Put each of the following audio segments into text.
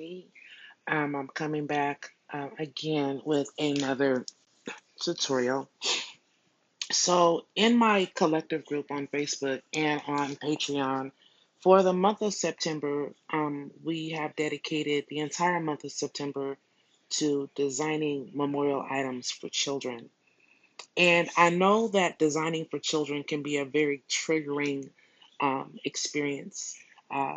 me. I'm coming back again with another tutorial. So, in my collective group on Facebook and on Patreon, for the month of September, we have dedicated the entire month of September to designing memorial items for children. And I know that designing for children can be a very triggering experience,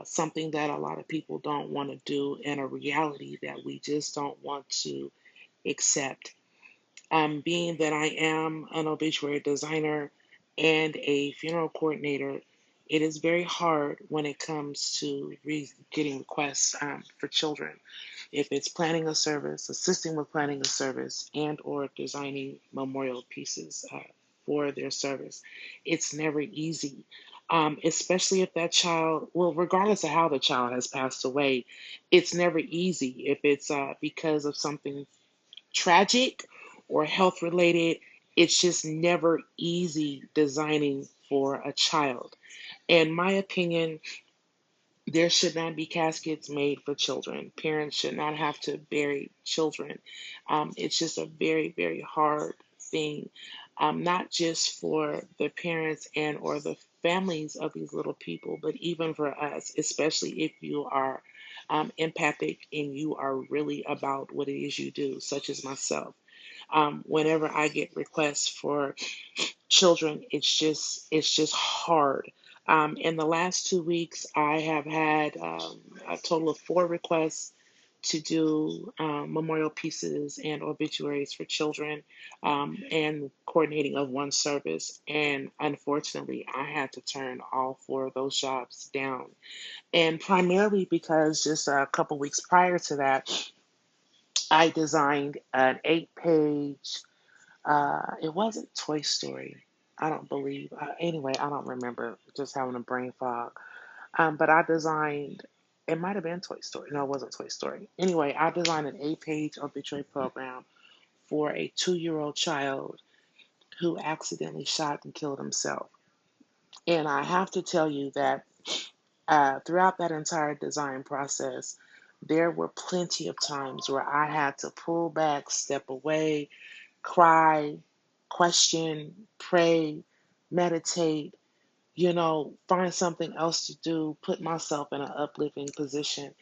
something that a lot of people don't want to do, and a reality that we just don't want to accept. Being that I am an obituary designer and a funeral coordinator, it is very hard when it comes to getting requests for children. If it's planning a service, assisting with planning a service, and or designing memorial pieces for their service, it's never easy. Especially if that child, well, regardless of how the child has passed away, it's never easy. If it's because of something tragic or health related, it's just never easy designing for a child. In my opinion, there should not be caskets made for children. Parents should not have to bury children. It's just a very, very hard thing, not just for the parents and or the families of these little people, but even for us, especially if you are empathic and you are really about what it is you do, such as myself. Whenever I get requests for children, it's just hard. In the last 2 weeks, I have had a total of 4 requests to do memorial pieces and obituaries for children, and coordinating of one service. And unfortunately, I had to turn all 4 of those jobs down. And primarily because just a couple weeks prior to that, I designed an 8-page, it wasn't Toy Story. I don't believe. Anyway, I don't remember. Just having a brain fog. But I designed. It might have been Toy Story. No, it wasn't Toy Story. Anyway, I designed an 8-page obituary program for a 2-year-old child who accidentally shot and killed himself. And I have to tell you that throughout that entire design process, there were plenty of times where I had to pull back, step away, cry, question, pray, meditate, find something else to do, put myself in an uplifting position,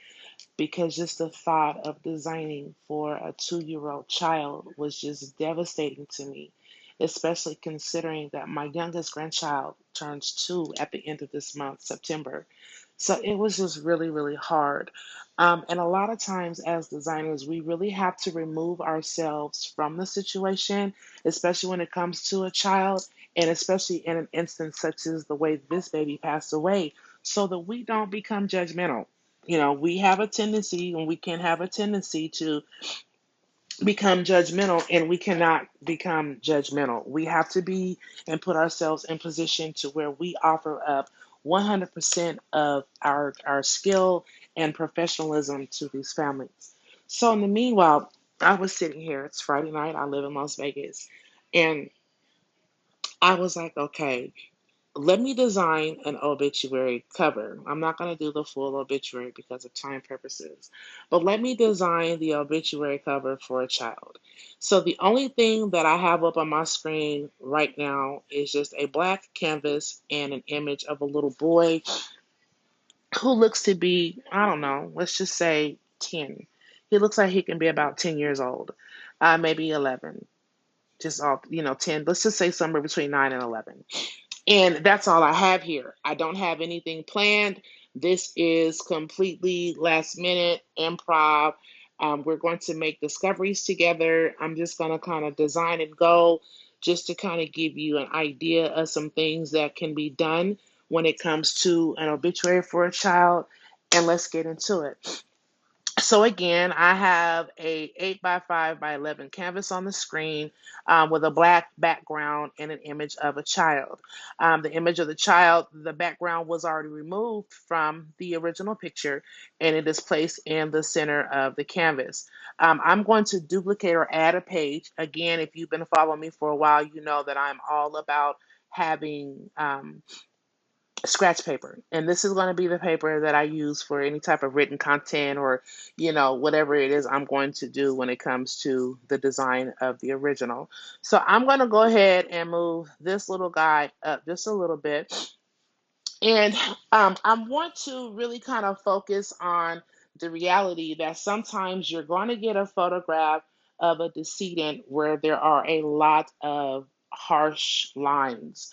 because just the thought of designing for a 2-year-old child was just devastating to me, especially considering that my youngest grandchild turns 2 at the end of this month, September. So it was just really, really hard. And a lot of times, as designers, we really have to remove ourselves from the situation, especially when it comes to a child, and especially in an instance such as the way this baby passed away, so that we don't become judgmental. We have a tendency, and we can have a tendency to become judgmental, and we cannot become judgmental. We have to be and put ourselves in position to where we offer up 100% of our skill and professionalism to these families. So in the meanwhile, I was sitting here. It's Friday night. I live in Las Vegas. And I was like, okay, let me design an obituary cover. I'm not going to do the full obituary because of time purposes, but let me design the obituary cover for a child. So the only thing that I have up on my screen right now is just a black canvas and an image of a little boy who looks to be, I don't know, let's just say 10. He looks like he can be about 10 years old, maybe 11, just all, 10. Let's just say somewhere between 9 and 11. And that's all I have here. I don't have anything planned. This is completely last minute improv. We're going to make discoveries together. I'm just going to kind of design and go, just to kind of give you an idea of some things that can be done when it comes to an obituary for a child. And let's get into it. So again, I have a 8 by 5 by 11 canvas on the screen, with a black background and an image of a child. The image of the child, the background was already removed from the original picture, and it is placed in the center of the canvas. I'm going to duplicate or add a page. Again, if you've been following me for a while, you know that I'm all about having scratch paper. And this is going to be the paper that I use for any type of written content or, whatever it is I'm going to do when it comes to the design of the original. So I'm going to go ahead and move this little guy up just a little bit. And I want to really kind of focus on the reality that sometimes you're going to get a photograph of a decedent where there are a lot of harsh lines.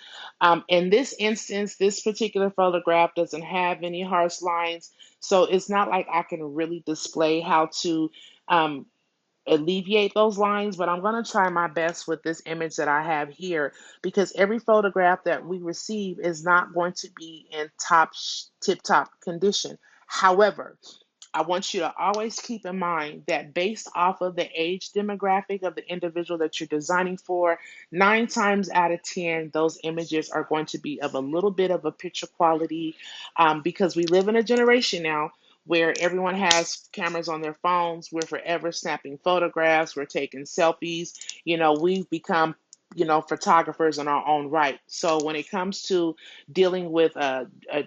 In this instance, this particular photograph doesn't have any harsh lines, so it's not like I can really display how to um, alleviate those lines, but I'm going to try my best with this image that I have here because every photograph that we receive is not going to be in tip top condition. However, I want you to always keep in mind that based off of the age demographic of the individual that you're designing for, 9 times out of 10, those images are going to be of a little bit of a picture quality because we live in a generation now where everyone has cameras on their phones. We're forever snapping photographs. We're taking selfies. We've become photographers in our own right. So when it comes to dealing with,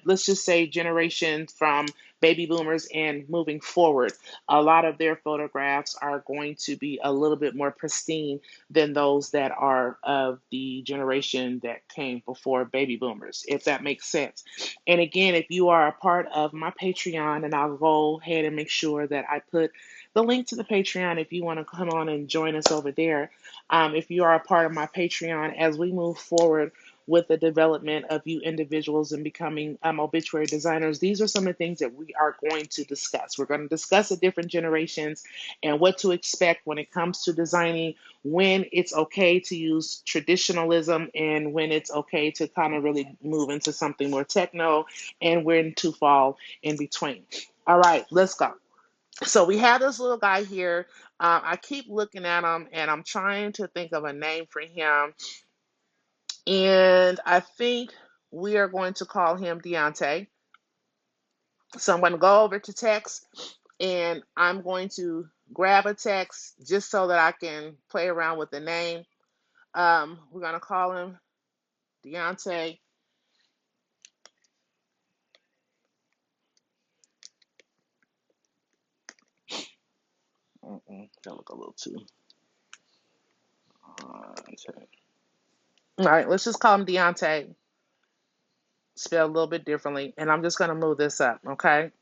let's just say, generations from baby boomers and moving forward, a lot of their photographs are going to be a little bit more pristine than those that are of the generation that came before baby boomers, if that makes sense. And again, if you are a part of my Patreon, and I'll go ahead and make sure that I put the link to the Patreon if you want to come on and join us over there. If you are a part of my Patreon, as we move forward with the development of you individuals and becoming obituary designers, these are some of the things that we are going to discuss. We're going to discuss the different generations and what to expect when it comes to designing, when it's okay to use traditionalism and when it's okay to kind of really move into something more techno, and when to fall in between. All right, let's go. So we have this little guy here. I keep looking at him and I'm trying to think of a name for him. And I think we are going to call him Deontay. So I'm going to go over to text and I'm going to grab a text just so that I can play around with the name. We're going to call him Deontay. That look a little too. All right, let's just call him Deontay, spelled a little bit differently. And I'm just going to move this up, okay?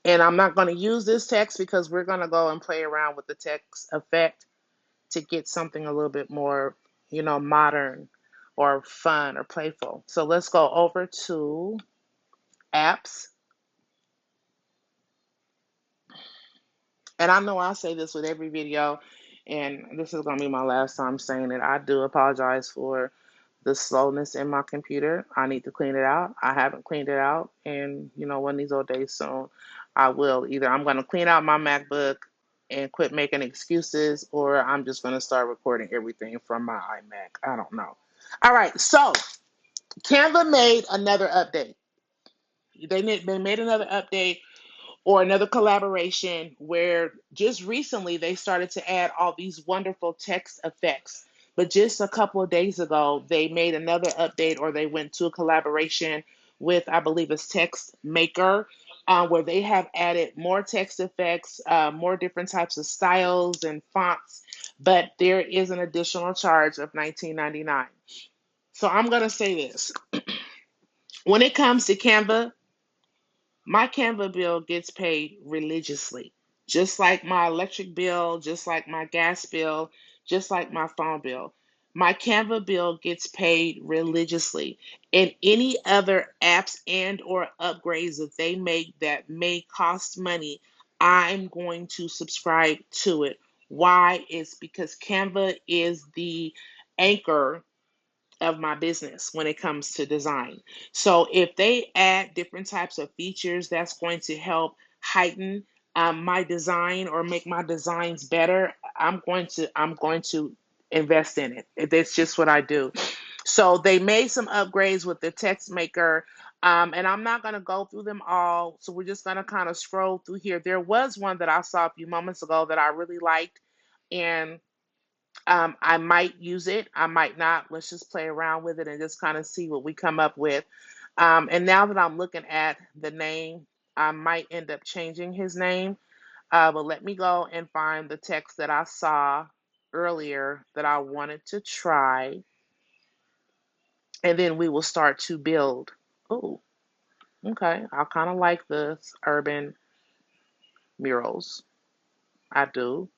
And I'm not going to use this text because we're going to go and play around with the text effect to get something a little bit more, modern or fun or playful. So let's go over to apps. And I know I say this with every video, and this is going to be my last time saying it. I do apologize for the slowness in my computer. I need to clean it out. I haven't cleaned it out, and one of these old days soon, I will. Either I'm going to clean out my MacBook and quit making excuses, or I'm just going to start recording everything from my iMac. I don't know. All right, so Canva made another update. They made another update or another collaboration where just recently they started to add all these wonderful text effects. But just a couple of days ago, they made another update or they went to a collaboration with, I believe it's Text Maker, where they have added more text effects, more different types of styles and fonts. But there is an additional charge of $19.99. So I'm going to say this. When it comes to Canva, my Canva bill gets paid religiously, just like my electric bill, just like my gas bill, just like my phone bill. My Canva bill gets paid religiously. And any other apps and or upgrades that they make that may cost money, I'm going to subscribe to it. Why? It's because Canva is the anchor of my business when it comes to design. So if they add different types of features that's going to help heighten my design or make my designs better, I'm going to invest in it. That's just what I do. So they made some upgrades with the text maker. And I'm not going to go through them all. So we're just going to kind of scroll through here. There was one that I saw a few moments ago that I really liked. And I might use it, I might not. Let's just play around with it and just kind of see what we come up with. And now that I'm looking at the name, I might end up changing his name. But let me go and find the text that I saw earlier that I wanted to try, and then we will start to build. Oh, okay. I kind of like this urban murals. I do.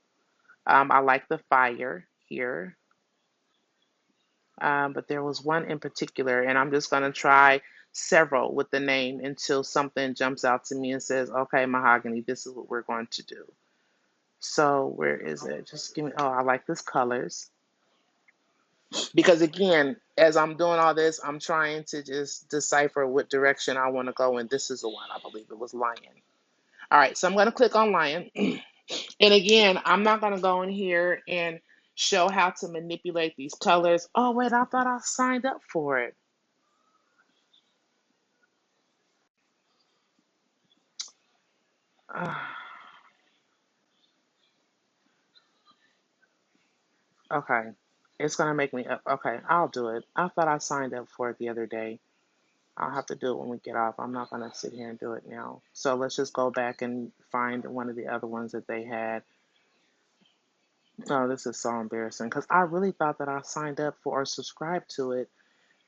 I like the fire here. But there was one in particular, and I'm just going to try several with the name until something jumps out to me and says, okay, mahogany, this is what we're going to do. So, where is it? Just give me, oh, I like this colors. Because again, as I'm doing all this, I'm trying to just decipher what direction I want to go in. This is the one, I believe it was lion. All right, so I'm going to click on lion. And again, I'm not going to go in here and show how to manipulate these colors. Oh, wait, I thought I signed up for it. Okay. It's going to make me up. Okay, I'll do it. I thought I signed up for it the other day. I'll have to do it when we get off. I'm not going to sit here and do it now. So let's just go back and find one of the other ones that they had. Oh, this is so embarrassing because I really thought that I signed up for or subscribed to it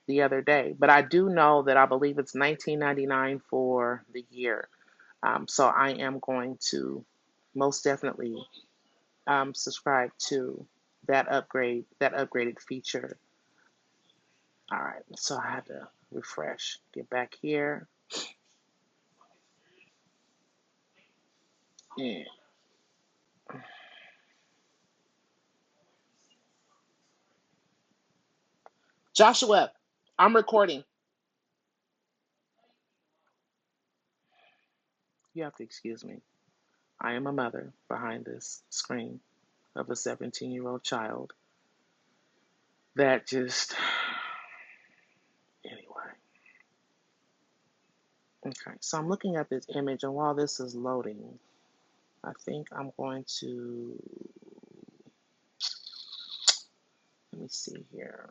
the other day. But I do know that I believe it's $19.99 for the year. So I am going to most definitely subscribe to that upgraded feature. All right, so I had to refresh, get back here. Yeah. Joshua, I'm recording. You have to excuse me. I am a mother behind this screen of a 17-year-old child that just, anyway. Okay, so I'm looking at this image, and while this is loading, I think I'm going to, let me see here.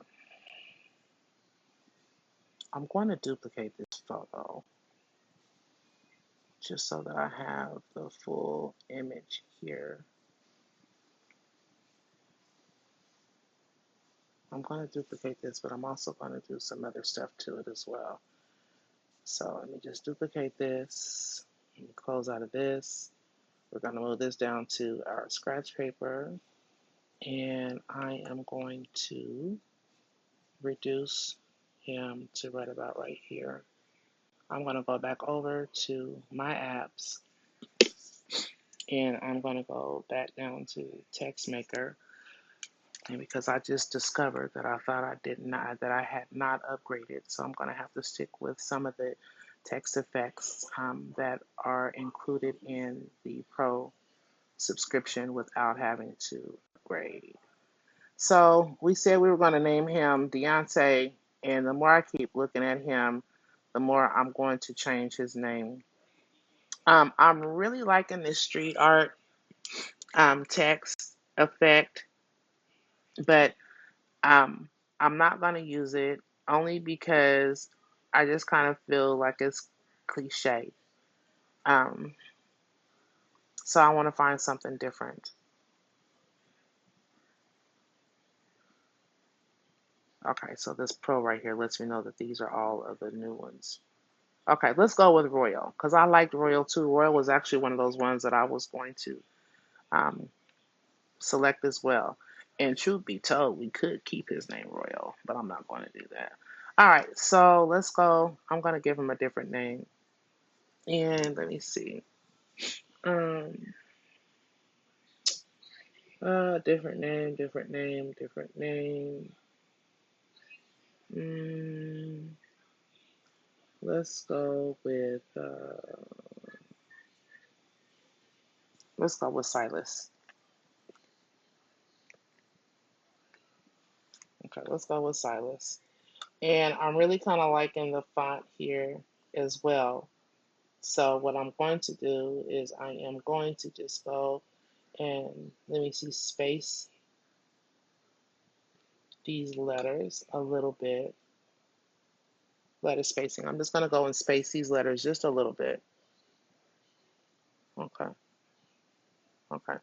I'm going to duplicate this photo just so that I have the full image here. I'm going to duplicate this, but I'm also going to do some other stuff to it as well. So let me just duplicate this. Let me close out of this. We're going to move this down to our scratch paper. And I am going to reduce him to right about right here. I'm going to go back over to my apps, and I'm going to go back down to text maker. And because I just discovered that I thought I did not, that I had not upgraded, so I'm going to have to stick with some of the text effects that are included in the Pro subscription without having to upgrade. So we said we were going to name him Deontay, and the more I keep looking at him, the more I'm going to change his name. I'm really liking this street art text effect, but um, I'm not going to use it only because I just kind of feel like it's cliche. Um, so I want to find something different. Okay, so this pro right here lets me know that these are all of the new ones. Okay, let's go with Royal because I liked Royal too. Royal was actually one of those ones that I was going to um, select as well. And truth be told, we could keep his name Royal, but I'm not going to do that. All right, so let's go. I'm going to give him a different name. And let me see. Um, different name, different name, different name. Mm, let's go with Silas. Okay, let's go with Silas. And I'm really kind of liking the font here as well. So what I'm going to do is I am going to just go and let me see space. these letters a little bit. Letter spacing. I'm just going to go and space these letters just a little bit. Okay. Okay.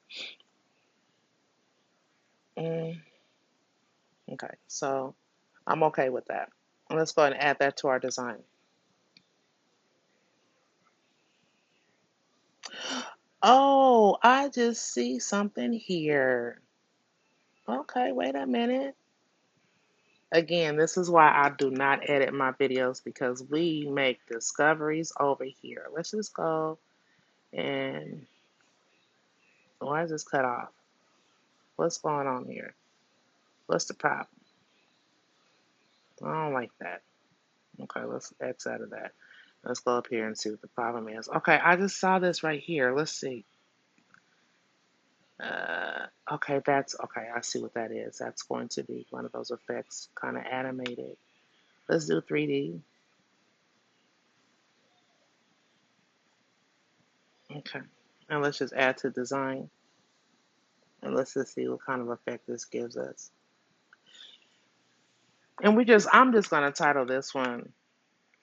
Mm, okay. So I'm okay with that. Let's go ahead and add that to our design. Oh, I just see something here. Okay, wait a minute. Again, this is why I do not edit my videos because we make discoveries over here. Let's just go and why is this cut off? What's going on here? What's the problem? I don't like that. Okay, let's X out of that. Let's go up here and see what the problem is. Okay, I just saw this right here. Let's see. Okay, that's okay. I see what that is. That's going to be one of those effects, kind of animated. Let's do 3D. Okay, and let's just add to design, and let's just see what kind of effect this gives us. And I'm just gonna title this one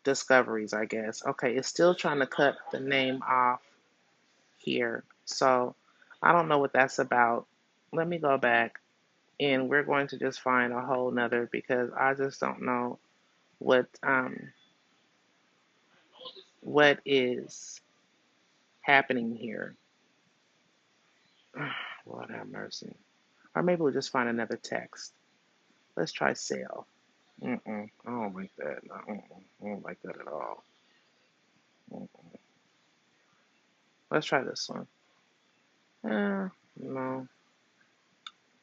Discoveries, I guess. Okay, it's still trying to cut the name off here, so I don't know what that's about. Let me go back, and we're going to just find a whole nother because I just don't know what is happening here. Lord have mercy. Or maybe we'll just find another text. Let's try sale. I don't like that. I don't like that at all. Mm-mm. Let's try this one. No,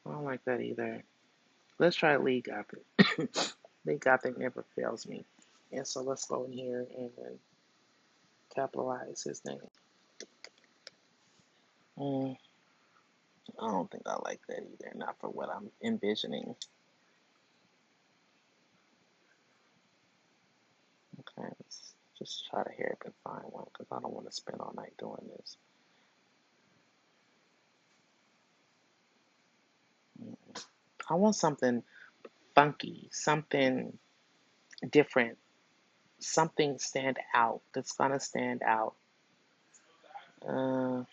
I don't like that either. Let's try League Gothic. League Gothic never fails me. And so let's go in here and capitalize his name. Mm, I don't think I like that either. Not for what I'm envisioning. Okay, let's just try to hurry up and find one because I don't want to spend all night doing this. I want something funky, something different, something stand out that's gonna stand out. Uh,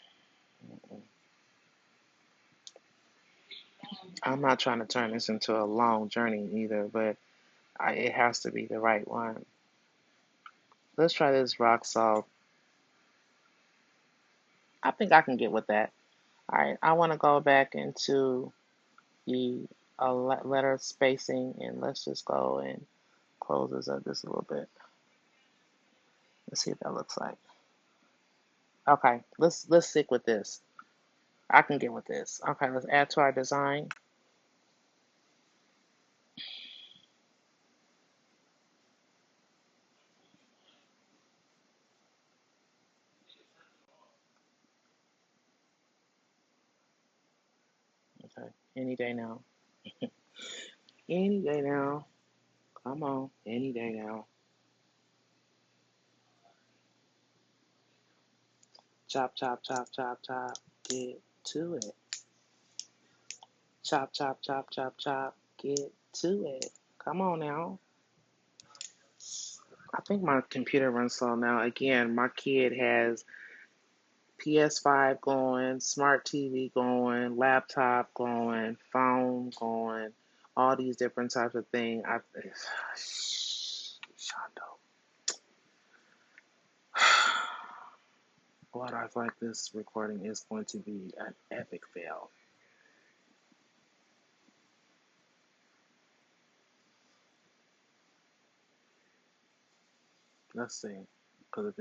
I'm not trying to turn this into a long journey either, but it has to be the right one. Let's try this rock salt. I think I can get with that. All right, I want to go back into the letter spacing and let's just go and close this up just a little bit. Let's see what that looks like. Okay, let's stick with this. I can get with this. Okay, let's add to our design. Okay, any day now. Any day now. Come on, any day now. Chop, chop, chop, chop, chop. Get to it. Chop, chop, chop, chop, chop. Get to it. Come on now. I think my computer runs slow now. Again, my kid has PS5 going, smart TV going, laptop going, phone going, all these different types of things. Shondo. What I feel like this recording is going to be an epic fail. Let's see. Because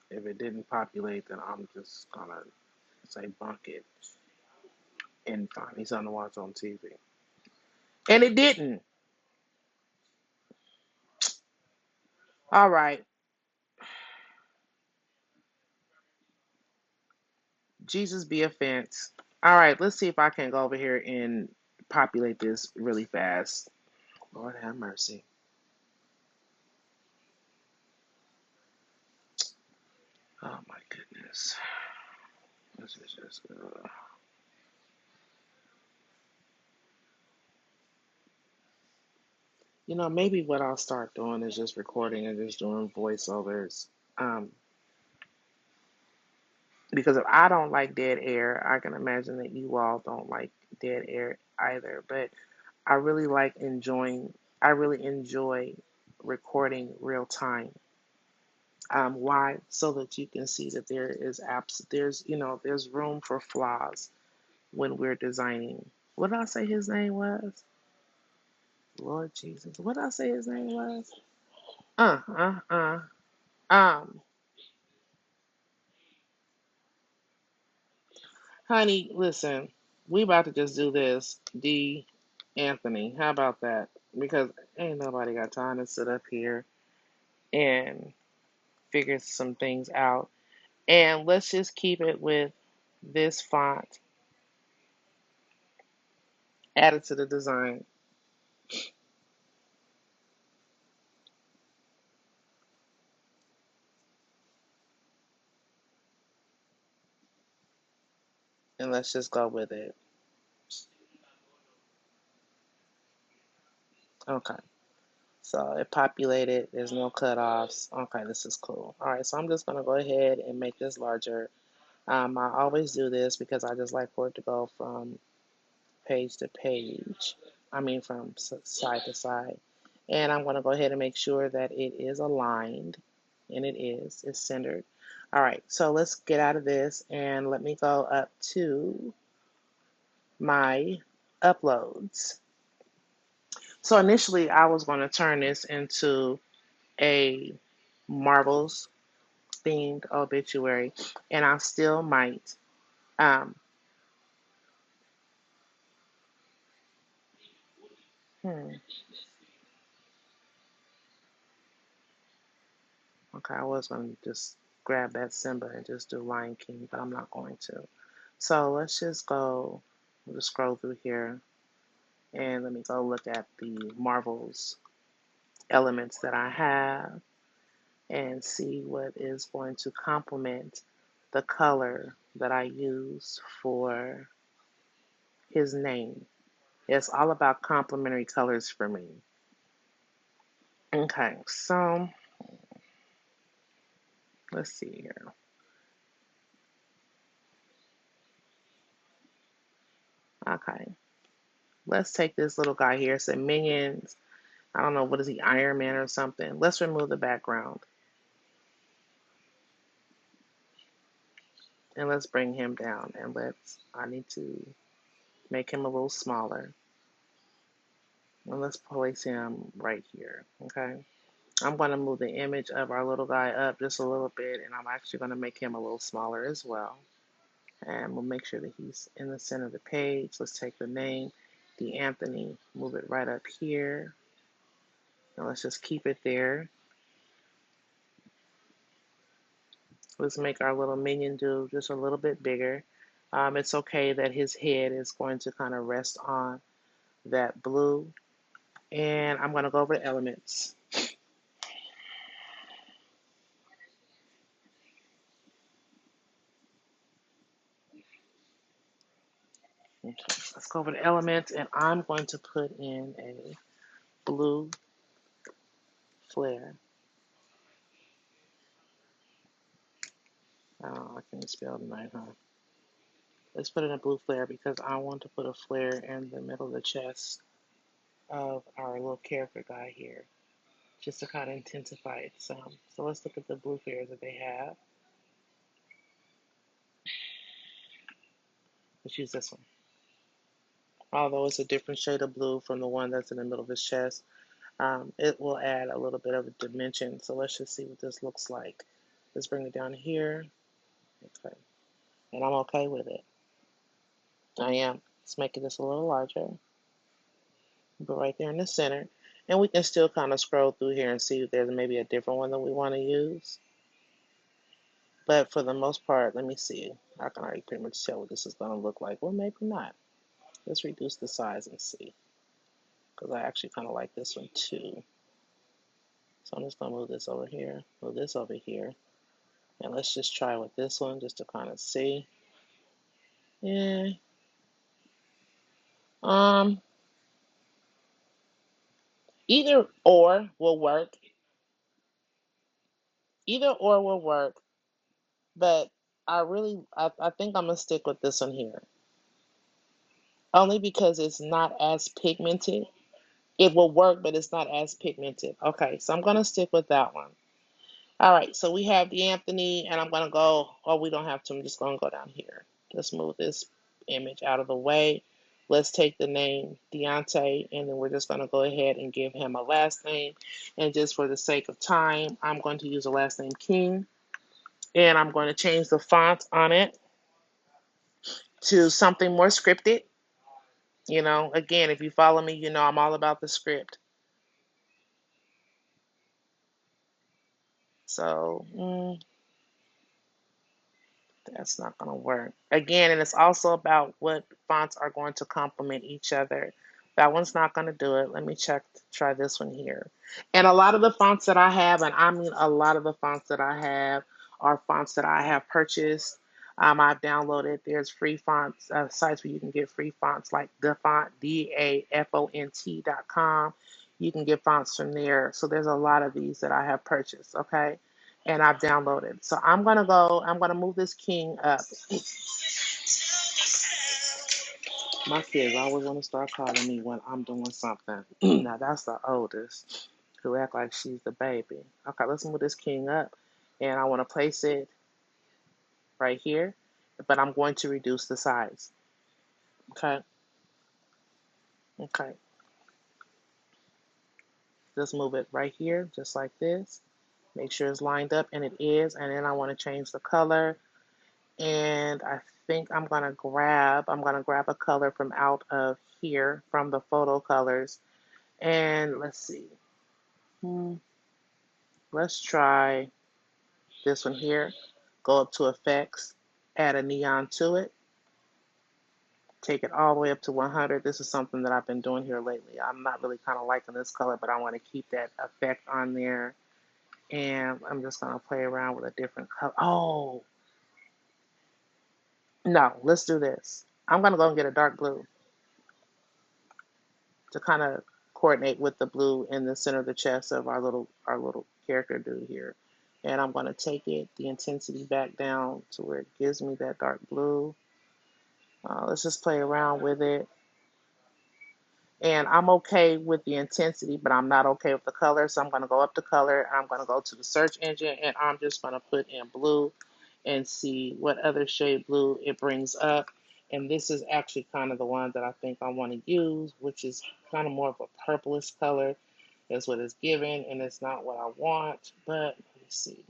if it didn't populate, then I'm just gonna say bunk it and find me something to watch on TV. And it didn't. All right. Jesus be offense. All right, let's see if I can go over here and populate this really fast. Lord have mercy. Oh my goodness. This is just maybe what I'll start doing is just recording and just doing voiceovers. Um, because if I don't like dead air, I can imagine that you all don't like dead air either. But I really like enjoying, I really enjoy recording real time. Why? So that you can see that there's room for flaws when we're designing. What did I say his name was? Lord Jesus. What did I say his name was? Uh, uh, uh. Um, Honey, listen, we about to just do this. D. Anthony, how about that? Because ain't nobody got time to sit up here and figure some things out. And let's just keep it with this font added to the design. And let's just go with it. Okay. So it populated. There's no cutoffs. Okay, this is cool. All right, so I'm just gonna go ahead and make this larger. I always do this because I just like for it to go from page to page. I mean, from side to side. And I'm gonna go ahead and make sure that it is aligned, and it is. It's centered. All right, so let's get out of this and let me go up to my uploads. So initially, I was going to turn this into a Marvels themed obituary, and I still might. Um, hmm, okay, I was going to just grab that Simba and just do Lion King, but I'm not going to. So let's just go, we'll just scroll through here, and let me go look at the Marvels elements that I have and see what is going to complement the color that I use for his name. It's all about complementary colors for me. Okay, so let's see here. Okay, let's take this little guy here. It's a Minions. I don't know, what is he, Iron Man or something? Let's remove the background and let's bring him down. And I need to make him a little smaller. And let's place him right here. Okay. I'm going to move the image of our little guy up just a little bit, and I'm actually going to make him a little smaller as well. And we'll make sure that he's in the center of the page. Let's take the name, the Anthony, move it right up here. And let's just keep it there. Let's make our little minion do just a little bit bigger. It's okay that his head is going to kind of rest on that blue. And I'm going to go over the elements. Okay, let's go over the elements, and I'm going to put in a blue flare. Oh, I can't spell tonight, huh? Let's put in a blue flare because I want to put a flare in the middle of the chest of our little character guy here, just to kind of intensify it some. So let's look at the blue flares that they have. Let's use this one. Although it's a different shade of blue from the one that's in the middle of his chest, it will add a little bit of a dimension. So let's just see what this looks like. Let's bring it down here. Okay. And I'm okay with it. I am. Let's make this a little larger. But right there in the center. And we can still kind of scroll through here and see if there's maybe a different one that we want to use. But for the most part, let me see. I can already pretty much tell what this is going to look like. Well, maybe not. Let's reduce the size and see. Because I actually kind of like this one too. So I'm just going to move this over here, move this over here. And let's just try with this one just to kind of see. Yeah. Um, Either or will work. Either or will work, but I think I'm gonna stick with this one here. Only because it's not as pigmented. It will work, but it's not as pigmented. Okay, so I'm gonna stick with that one. All right, so we have the Anthony, and I'm gonna go, oh, we don't have to, I'm just gonna go down here. Let's move this image out of the way. Let's take the name Deontay, and then we're just gonna go ahead and give him a last name. And just for the sake of time, I'm going to use a last name King, and I'm going to change the font on it to something more scripted. You know, again, if you follow me, you know I'm all about the script. So, that's not going to work. Again, and it's also about what fonts are going to complement each other. That one's not going to do it. Let me try this one here. And a lot of the fonts that I have, and I mean a lot of the fonts that I have, are fonts that I have purchased. I've downloaded. There's free fonts, sites where you can get free fonts like Dafont, DAFONT.com. You can get fonts from there. So there's a lot of these that I have purchased, okay? And I've downloaded. So I'm gonna move this king up. My kids always want to start calling me when I'm doing something. Now that's the oldest who act like she's the baby. Okay, let's move this king up. And I want to place it right here, but I'm going to reduce the size. Okay, okay. Just move it right here, just like this. Make sure it's lined up, and it is. And then I want to change the color. And I think I'm gonna grab a color from out of here from the photo colors. And let's see. Hmm, let's try this one here. Go up to effects, add a neon to it, take it all the way up to 100. This is something that I've been doing here lately. I'm not really kind of liking this color, but I want to keep that effect on there. And I'm just gonna play around with a different color. Oh, no, let's do this. I'm gonna go and get a dark blue to kind of coordinate with the blue in the center of the chest of our little character dude here. And I'm going to take the intensity back down to where it gives me that dark blue. Let's just play around with it. And I'm okay with the intensity, but I'm not okay with the color. So I'm going to go up to color. I'm going to go to the search engine, and I'm just going to put in blue and see what other shade blue it brings up. And this is actually kind of the one that I think I want to use, which is kind of more of a purplish color. That's what it's given, and it's not what I want. But let me see.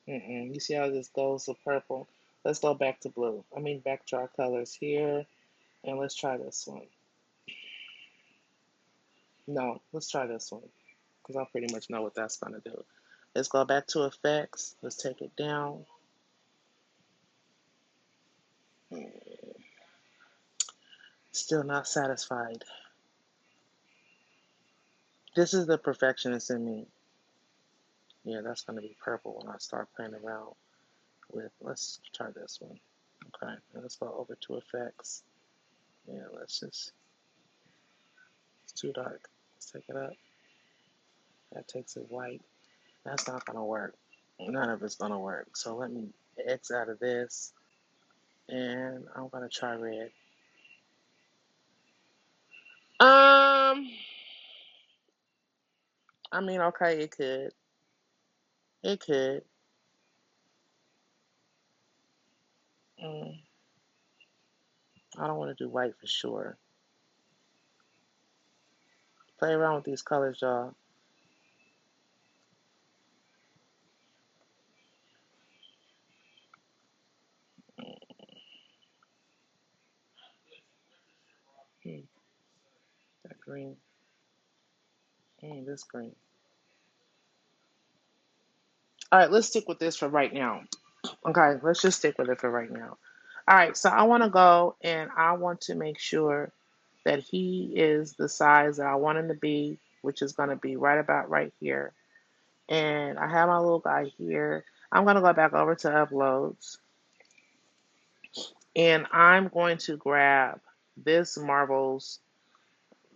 You see how this goes to purple? Let's go back to blue. I mean, back to our colors here, and let's try this one. No, let's try this one because I pretty much know what that's going to do. Let's go back to effects. Let's take it down. Still not satisfied. This is the perfectionist in me. Yeah, that's going to be purple when I start playing around with. Let's try this one. Okay, let's go over to effects. Yeah, it's too dark. Let's take it up. That takes it white. That's not going to work. None of it's going to work. So let me X out of this, and I'm going to try red. Um, I mean, okay, it could. It could. Mm, I don't want to do white for sure. Play around with these colors, y'all. Mm, that green. This green. All right, let's stick with this for right now. Okay, let's just stick with it for right now. All right, so I want to go and I want to make sure that he is the size that I want him to be, which is going to be right about right here. And I have my little guy here. I'm going to go back over to uploads, and I'm going to grab this Marvel's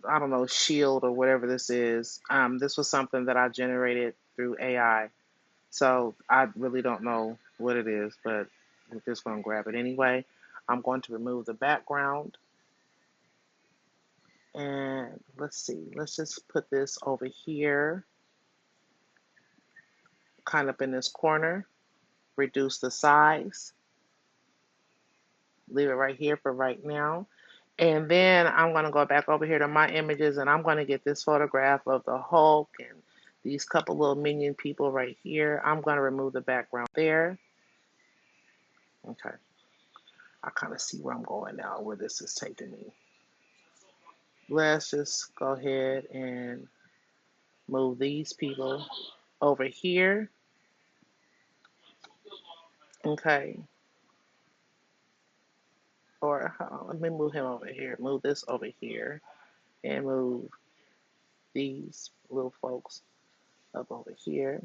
I don't know, shield or whatever this is. This was something that I generated through AI. So I really don't know what it is, but we're just going to grab it anyway. I'm going to remove the background. And let's see, let's just put this over here, kind of in this corner. Reduce the size. Leave it right here for right now. And then I'm going to go back over here to my images and I'm going to get this photograph of the Hulk and these couple little minion people right here. I'm going to remove the background there. Okay. I kind of see where I'm going now, where this is taking me. Let's just go ahead and move these people over here. Okay. Or let me move him over here. Move this over here and move these little folks up over here.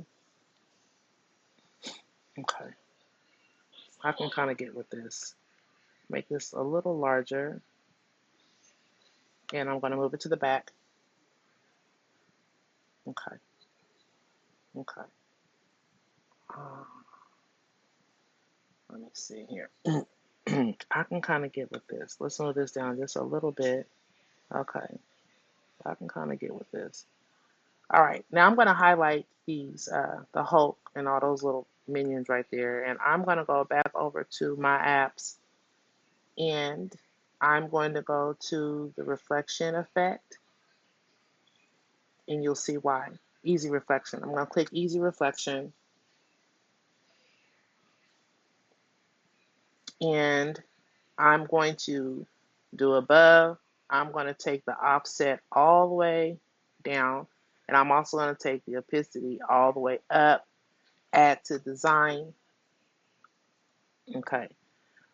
Okay. I can kind of get with this. Make this a little larger. And I'm going to move it to the back. Okay. Okay. Uh, let me see here. I can kind of get with this. Let's move this down just a little bit. Okay. I can kind of get with this. All right. Now I'm going to highlight these, the Hulk and all those little minions right there. And I'm going to go back over to my apps and I'm going to go to the reflection effect and you'll see why. Easy reflection. I'm going to click easy reflection and I'm going to do above. I'm going to take the offset all the way down and I'm also going to take the opacity all the way up, add to design. Okay,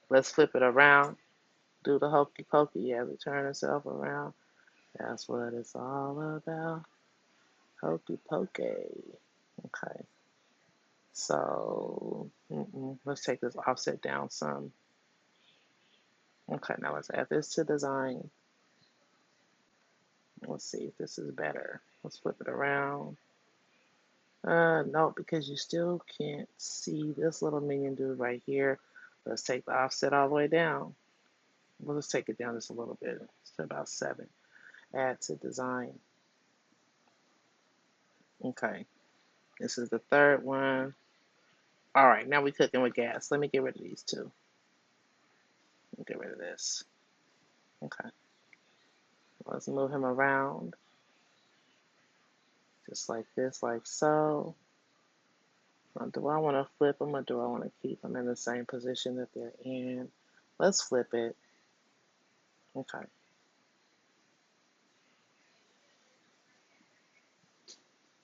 let's flip it around. Do the hokey pokey as it turns itself around. That's what it's all about. Hokey pokey. Okay. So let's take this offset down some. Okay, now let's add this to design. Let's see if this is better. Let's flip it around. No, because you still can't see this little minion dude right here. Let's take the offset all the way down. We'll just take it down just a little bit. It's to about 7. Add to design. Okay, this is the third one. All right, now we're cooking with gas. Let me get rid of these two. Get rid of this. Okay, let's move him around. Just like this, like so. Do I want to flip them or do I want to keep them in the same position that they're in? Let's flip it. Okay.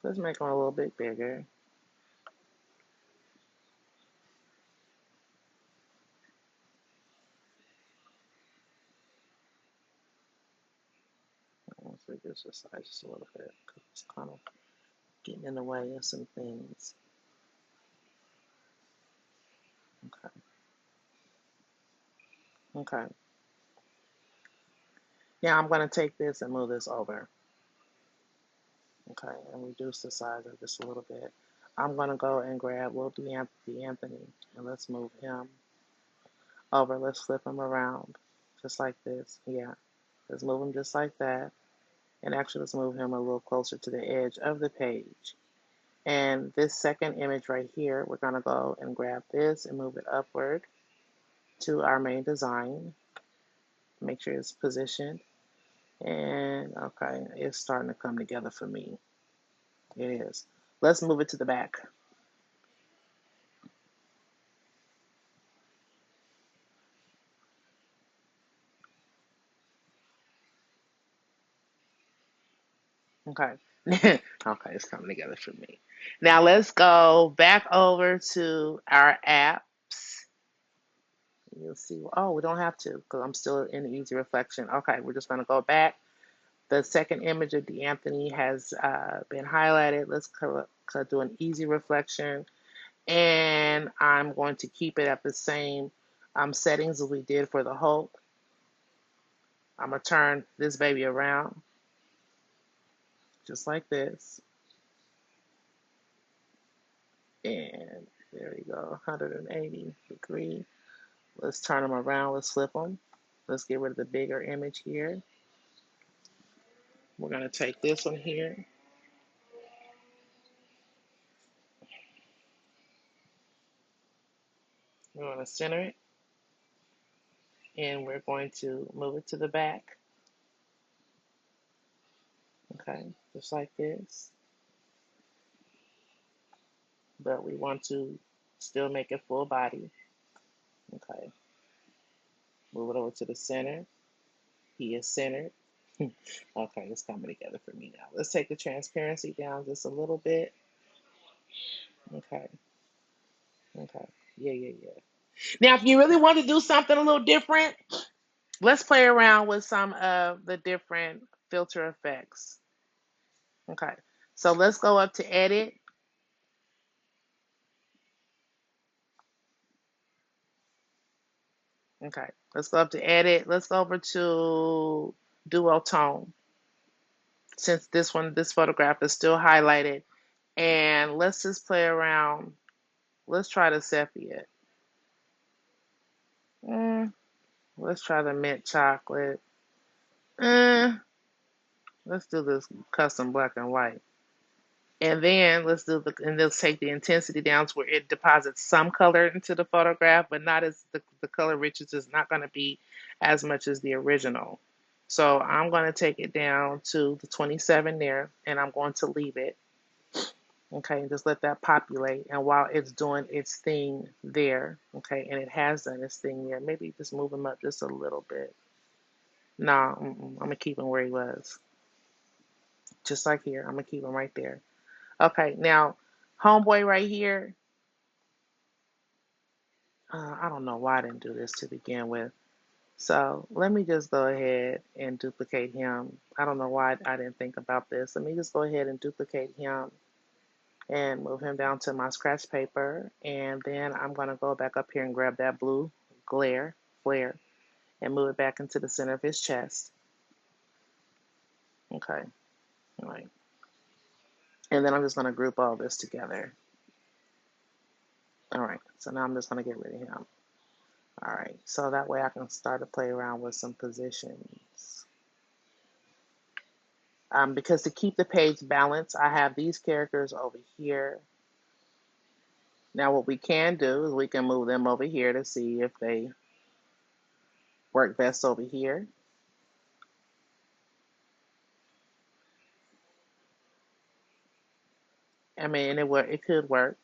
Let's make them a little bit bigger. Let's reduce the size just a little bit because it's kind of getting in the way of some things. Okay. Okay. Now I'm going to take this and move this over. Okay, and reduce the size of this a little bit. I'm going to go and grab Will Anthony and let's move him over. Let's flip him around just like this. Yeah, let's move him just like that. And actually, let's move him a little closer to the edge of the page. And this second image right here, we're going to go and grab this and move it upward to our main design. Make sure it's positioned. And okay, it's starting to come together for me. It is. Let's move it to the back. Okay. Okay, it's coming together for me. Now let's go back over to our apps. You'll see, oh, we don't have to because I'm still in the easy reflection. Okay, we're just going to go back. The second image of D'Anthony has been highlighted. Let's do an easy reflection. And I'm going to keep it at the same settings as we did for the Hulk. I'm going to turn this baby around. just like this. And there we go, 180 degree. Let's turn them around. Let's flip them. Let's get rid of the bigger image here. We're going to take this one here. We're going to center it. And we're going to move it to the back. Okay, just like this. But we want to still make it full body. Okay, move it over to the center. He is centered. Okay, it's coming together for me now. Let's take the transparency down just a little bit. Okay, okay, yeah. Now, if you really want to do something a little different, let's play around with some of the different filter effects. Okay, so let's go up to edit. Okay, let's go up to edit. Let's go over to dual tone. Since this photograph is still highlighted, and let's just play around. Let's try the sepia. Let's try the mint chocolate. Mm, let's do this custom black and white. And then let's take the intensity down to where it deposits some color into the photograph, but not as the color richness is not going to be as much as the original. So I'm going to take it down to the 27 there, and I'm going to leave it. Okay, and just let that populate. And while it's doing its thing there, okay, and it has done its thing there, maybe just move him up just a little bit. No, I'm going to keep him where he was. Just like here, I'm going to keep him right there. Okay, now, homeboy right here, I don't know why I didn't do this to begin with. So let me just go ahead and duplicate him. I don't know why I didn't think about this. Let me just go ahead and duplicate him and move him down to my scratch paper. And then I'm going to go back up here and grab that blue flare, and move it back into the center of his chest. Okay, all right. And then I'm just going to group all this together. All right, so now I'm just going to get rid of him. All right, so that way I can start to play around with some positions. Because to keep the page balanced, I have these characters over here. Now what we can do is we can move them over here to see if they work best over here. I mean, it could work.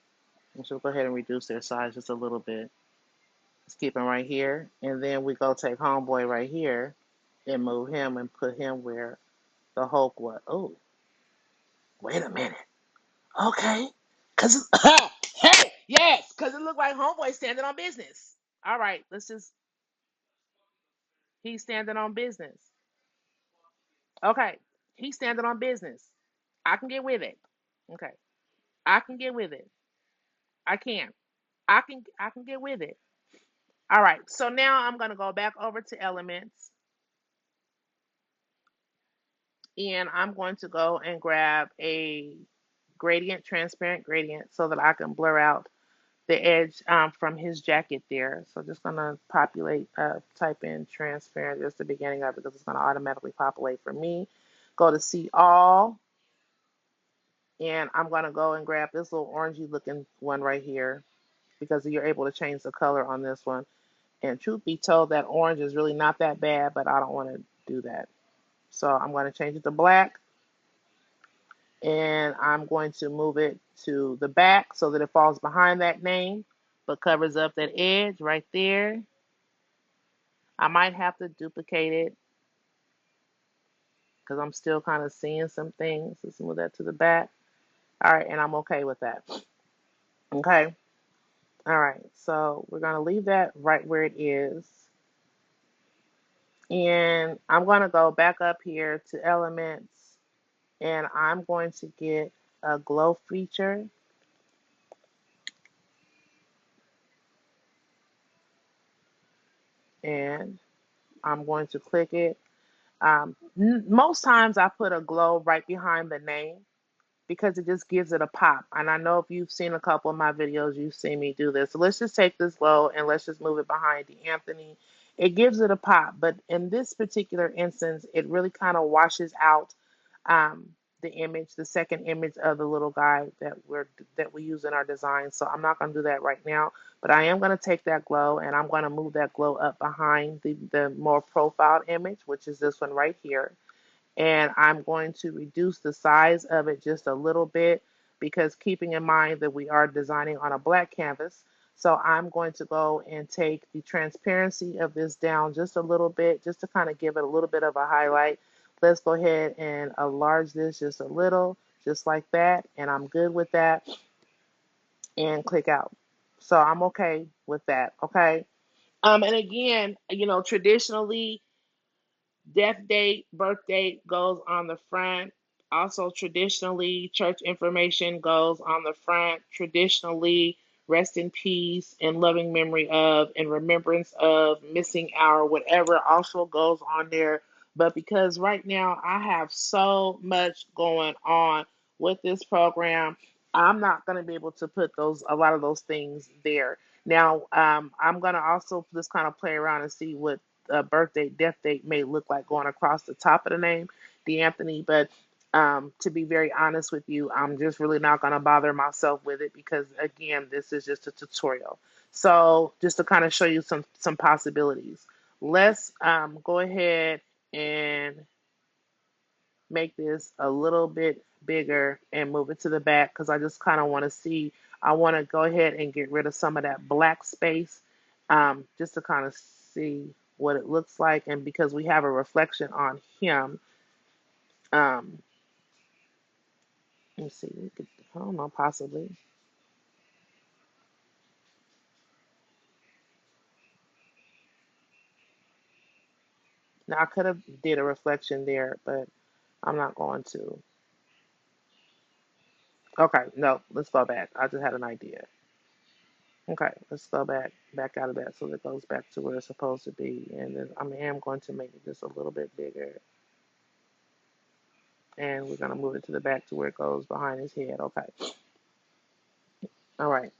So go ahead and reduce their size just a little bit. Let's keep them right here. And then we go take homeboy right here and move him and put him where the Hulk was. Oh, wait a minute. Okay. Cause hey, yes, cause it looked like homeboy standing on business. All right, he's standing on business. Okay, he's standing on business. I can get with it. Okay, I can get with it. I can. I can get with it. All right. So now I'm gonna go back over to elements, and I'm going to go and grab a gradient, transparent gradient, so that I can blur out the edge from his jacket there. So just gonna type in transparent just the beginning of it because it's gonna automatically populate for me. Go to see all, and I'm gonna go and grab this little orangey looking one right here because you're able to change the color on this one. And truth be told, that orange is really not that bad, but I don't want to do that. So I'm going to change it to black, and I'm going to move it to the back so that it falls behind that name, but covers up that edge right there. I might have to duplicate it because I'm still kind of seeing some things. Let's move that to the back. All right, and I'm okay with that. Okay. All right, so we're going to leave that right where it is. And I'm going to go back up here to elements, and I'm going to get a glow feature. And I'm going to click it. Most times I put a glow right behind the name because it just gives it a pop. And I know if you've seen a couple of my videos, you've seen me do this. So let's just take this glow and let's just move it behind the Anthony. It gives it a pop, but in this particular instance, it really kind of washes out um, the image, the second image of the little guy that we use in our design. So I'm not going to do that right now, but I am going to take that glow and I'm going to move that glow up behind the more profiled image, which is this one right here, and I'm going to reduce the size of it just a little bit because keeping in mind that we are designing on a black canvas. So I'm going to go and take the transparency of this down just a little bit, just to kind of give it a little bit of a highlight. Let's go ahead and enlarge this just a little, just like that. And I'm good with that, and click out. So I'm okay with that. Okay. And again, traditionally, death date, birth date goes on the front. Also, traditionally, church information goes on the front. Traditionally, rest in peace and loving memory of and remembrance of missing hour, whatever, also goes on there. But because right now I have so much going on with this program, I'm not going to be able to put a lot of those things there. Now, I'm going to also just kind of play around and see what birth date, death date may look like going across the top of the name, D'Anthony. But to be very honest with you, I'm just really not going to bother myself with it because, again, this is just a tutorial. So just to kind of show you some possibilities, let's go ahead and make this a little bit bigger and move it to the back because I just kind of want to see. I want to go ahead and get rid of some of that black space just to kind of see what it looks like. And because we have a reflection on him, um, let me see. I don't know, possibly. Now I could have did a reflection there, but I'm not going to. Okay, no, let's go back. I just had an idea. Okay, let's go back out of that so it goes back to where it's supposed to be. And then I am going to make it just a little bit bigger. And we're going to move it to the back to where it goes behind his head. Okay. All right.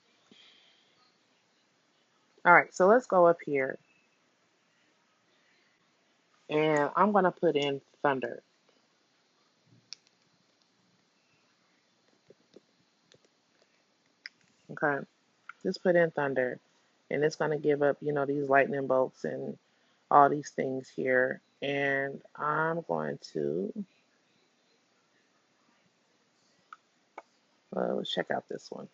All right. So let's go up here. And I'm going to put in thunder. Okay. Just put in thunder. And it's going to give up, these lightning bolts and all these things here. And I'm going to, let's check out this one.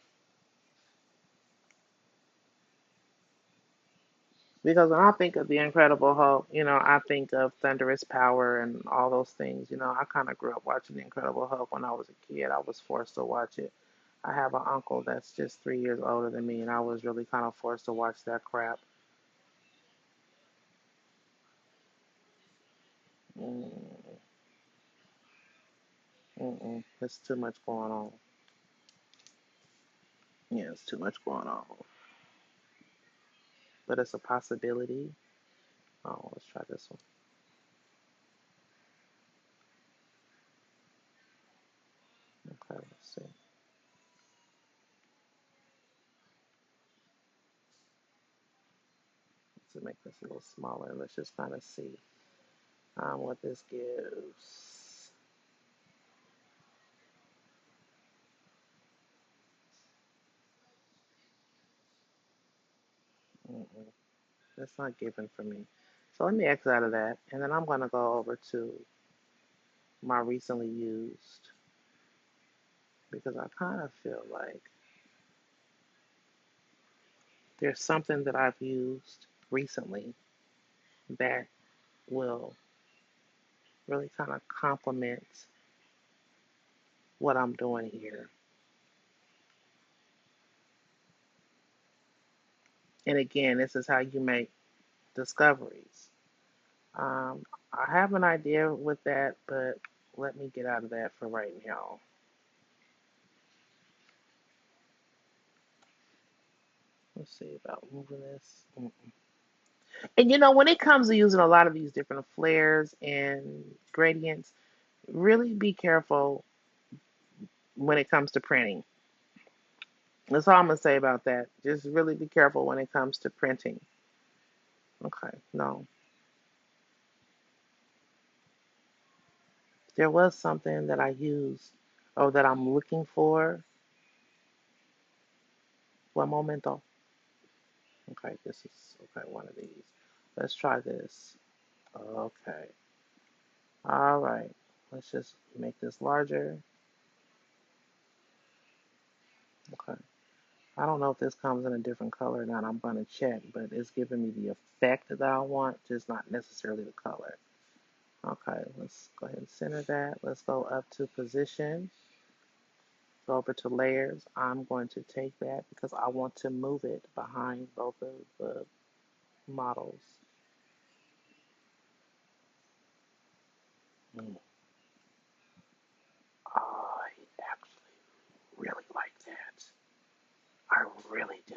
Because when I think of the Incredible Hulk, I think of thunderous power and all those things. I kind of grew up watching the Incredible Hulk when I was a kid. I was forced to watch it. I have an uncle that's just 3 years older than me, and I was really kind of forced to watch that crap. Mm, It's too much going on. Yeah, it's too much going on. But it's a possibility. Oh, let's try this one. Okay, let's see. Let's make this a little smaller. Let's just kind of see what this gives. Mm-mm. That's not given for me. So let me exit out of that. And then I'm going to go over to my recently used because I kind of feel like there's something that I've used recently that will really kind of complement what I'm doing here. And again, this is how you make discoveries. Um, I have an idea with that, but let me get out of that for right now. Let's see about moving this. And you know, when it comes to using a lot of these different flares and gradients, really be careful when it comes to printing. That's all I'm gonna say about that. Just really be careful when it comes to printing. Okay, no. There was something that I used, or that I'm looking for. One momento. Okay, this is okay, one of these. Let's try this. Okay. All right. Let's just make this larger. Okay. I don't know if this comes in a different color or not. I'm going to check, but it's giving me the effect that I want, just not necessarily the color. Okay, let's go ahead and center that. Let's go up to position, go over to layers. I'm going to take that because I want to move it behind both of the models. Mm. I actually really like that. I really do.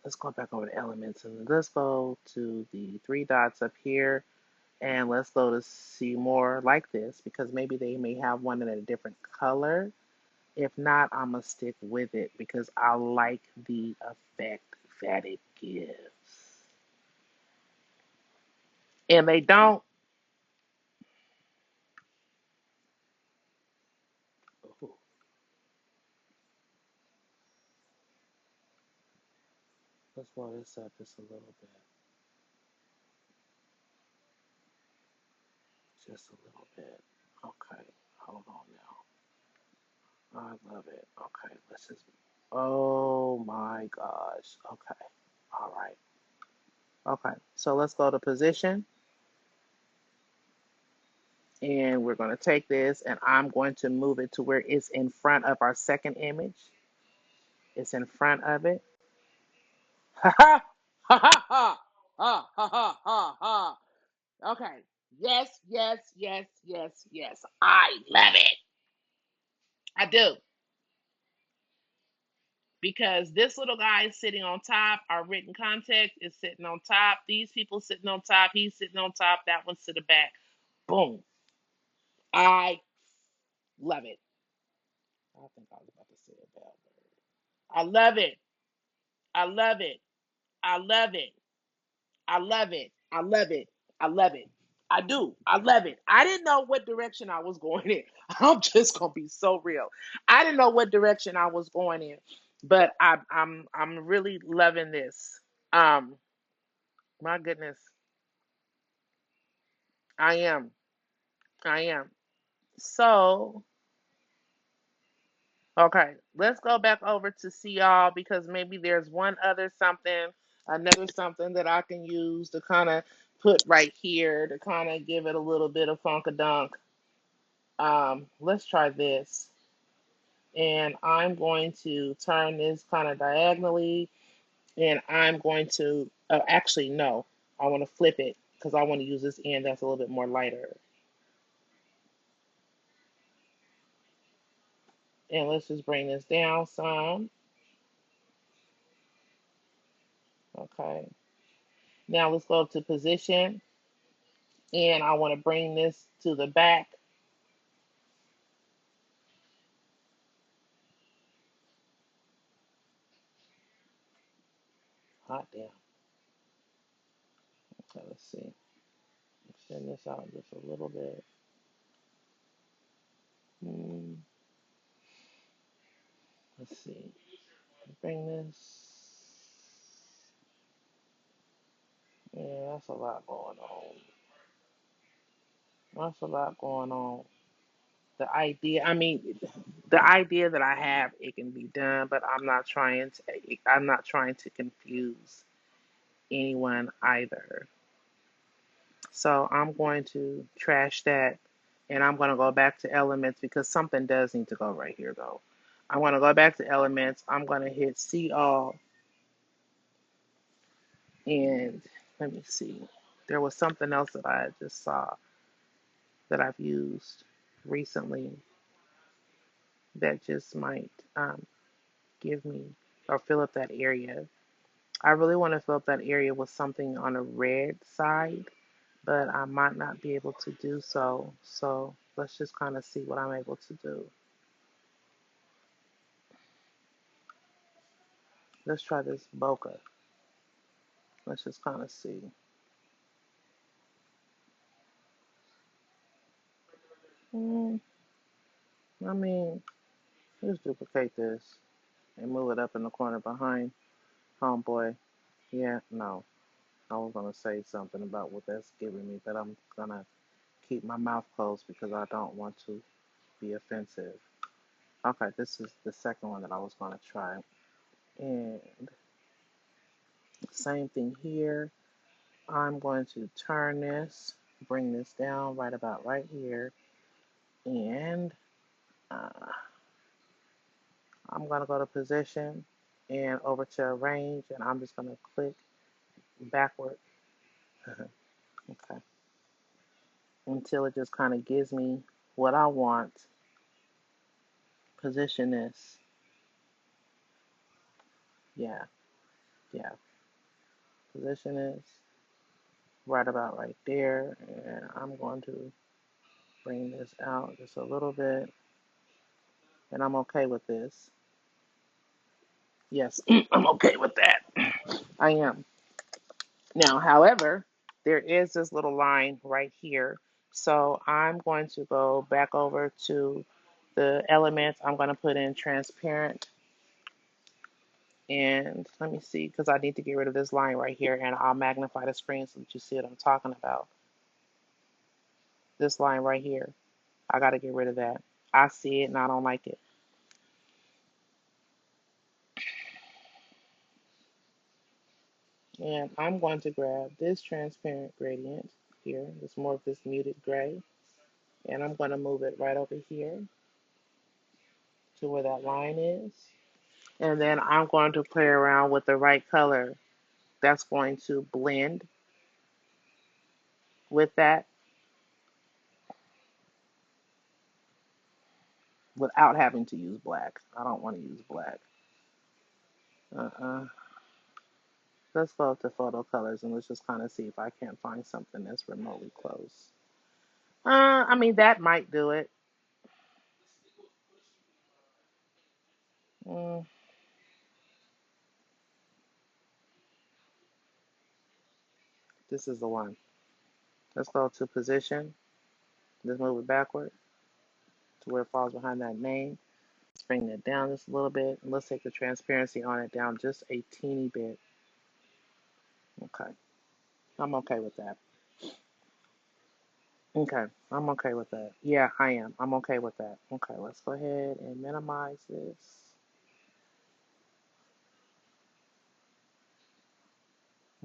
Let's go back over to elements and let's go to the three dots up here and let's go to see more like this because maybe they may have one in a different color. If not, I'm going to stick with it because I like the effect that it gives. And they don't. Ooh, let's blow this up just a little bit. Just a little bit. Okay, hold on now. I love it. Okay, let's just. Oh my gosh. Okay. All right. Okay, so let's go to position and we're going to take this and I'm going to move it to where it's in front of our second image. It's in front of it. Ha ha ha ha ha ha ha ha ha. Okay. Yes, yes, yes, yes, yes. I love it. I do. Because this little guy is sitting on top. Our written context is sitting on top. These people sitting on top. He's sitting on top. That one's to the back. Boom. I love it. I think I was about to say a bad word. I love it. I love it. I love it. I love it. I love it. I love it. I do. I love it. I didn't know what direction I was going in. I'm just gonna be so real. I didn't know what direction I was going in, but I'm really loving this. Um, my goodness, I am. I am. So okay, let's go back over to see y'all because maybe there's one other something, another something that I can use to kind of put right here to kind of give it a little bit of funkadunk. Let's try this. And I'm going to turn this kind of diagonally and I'm going to, actually, no, I want to flip it because I want to use this end that's a little bit more lighter. And let's just bring this down some. Okay. Now let's go to position and I want to bring this to the back. Hot damn. Okay, let's see. Extend this out just a little bit. Hmm, let's see. Bring this. Yeah, that's a lot going on. That's a lot going on. The idea, I mean, the idea that I have, it can be done, but I'm not trying to confuse anyone either. So I'm going to trash that and I'm going to go back to elements because something does need to go right here though. I'm going to go back to elements. I'm going to hit see all and let me see. There was something else that I just saw that I've used recently that just might give me or fill up that area. I really want to fill up that area with something on a red side, but I might not be able to do so. So let's just kind of see what I'm able to do. Let's try this bokeh. Let's just kind of see. Mm, I mean, let's duplicate this and move it up in the corner behind homeboy. Yeah, no. I was going to say something about what that's giving me, but I'm going to keep my mouth closed because I don't want to be offensive. Okay, this is the second one that I was going to try. And same thing here. I'm going to turn this, bring this down right about right here, and uh, I'm going to go to position and over to arrange, and I'm just going to click backward. Okay, until it just kind of gives me what I want. Position this. Yeah, yeah. Position this right about right there, and I'm going to bring this out just a little bit, and I'm okay with this. Yes, I'm okay with that. I am. Now, however, there is this little line right here. So I'm going to go back over to the elements. I'm going to put in transparent. And let me see, because I need to get rid of this line right here. And I'll magnify the screen so that you see what I'm talking about. This line right here. I got to get rid of that. I see it and I don't like it. And I'm going to grab this transparent gradient here. It's more of this muted gray. And I'm going to move it right over here to where that line is. And then I'm going to play around with the right color that's going to blend with that without having to use black. I don't want to use black. Uh-uh. Let's go up to photo colors and let's just kind of see if I can't find something that's remotely close. I mean, that might do it. Mm, this is the one. Let's go to position. Let's move it backward to where it falls behind that name. Let's bring that down just a little bit. And let's take the transparency on it down just a teeny bit. Okay. I'm okay with that. Okay. I'm okay with that. Yeah, I am. I'm okay with that. Okay, let's go ahead and minimize this.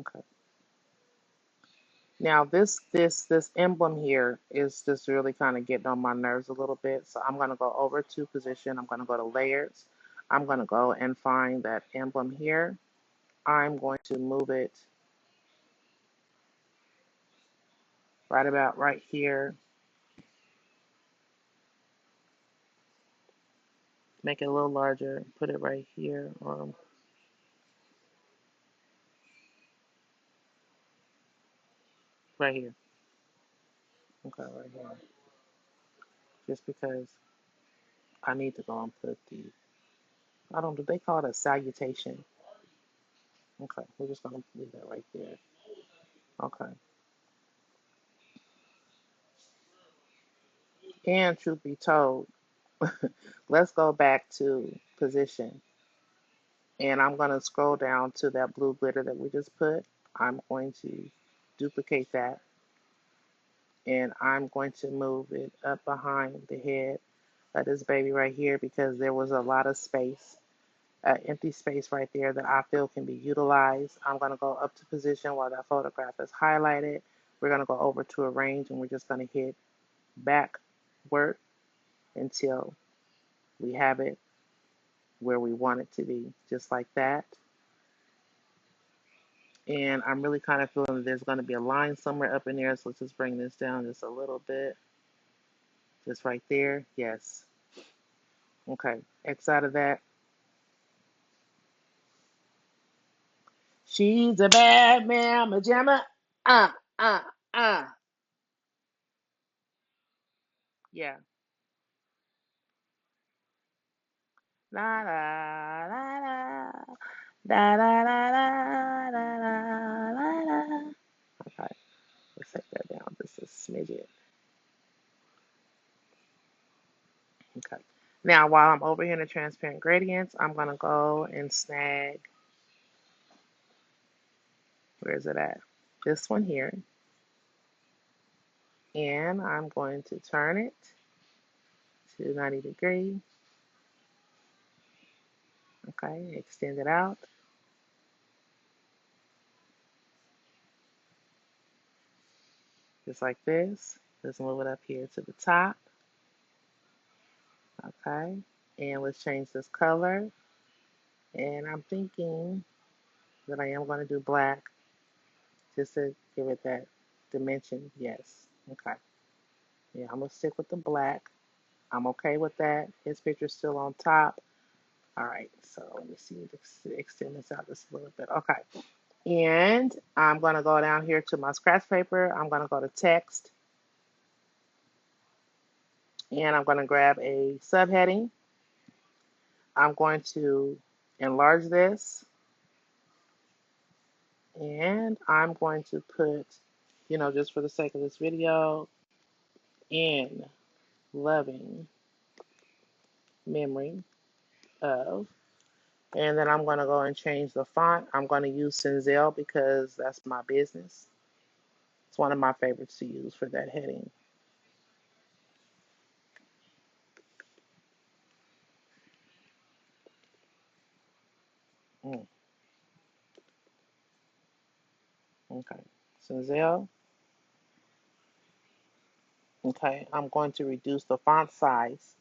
Okay. Now this emblem here is just really kind of getting on my nerves a little bit. So I'm gonna go over to position. I'm gonna go to layers. I'm gonna go and find that emblem here. I'm going to move it right about right here. Make it a little larger. Put it right here or right here. Okay, right here. Just because I need to go and put the, I don't, do they call it a salutation? Okay, we're just gonna leave that right there. Okay. And truth be told, let's go back to position. And I'm gonna scroll down to that blue glitter that we just put. I'm going to duplicate that and I'm going to move it up behind the head of this baby right here because there was a lot of space, empty space right there that I feel can be utilized. I'm gonna go up to position while that photograph is highlighted. We're gonna go over to arrange and we're just gonna hit backward until we have it where we want it to be, just like that. And I'm really kind of feeling that there's going to be a line somewhere up in there, so let's just bring this down just a little bit, just right there. Yes. Okay, X out of that. She's a bad mamma jamma. Uh, uh, uh. Yeah. La la la la. Da da da da da da da da. Okay, let's take that down just a smidget. Okay. Now, while I'm over here in the transparent gradients, I'm gonna go and snag. Where is it at? This one here, and I'm going to turn it to 90 degrees. Okay, extend it out just like this. Let's move it up here to the top. Okay, and let's change this color. And I'm thinking that I am going to do black just to give it that dimension. Yes. Okay. Yeah, I'm going to stick with the black. I'm okay with that. His picture's still on top. All right, so let me see, extend this out just a little bit. Okay, and I'm going to go down here to my scratch paper. I'm going to go to text, and I'm going to grab a subheading. I'm going to enlarge this, and I'm going to put, just for the sake of this video, in loving memory of. And then I'm going to go and change the font. I'm going to use Cinzel because that's my business. It's one of my favorites to use for that heading. Mm, okay. Cinzel. Okay. I'm going to reduce the font size.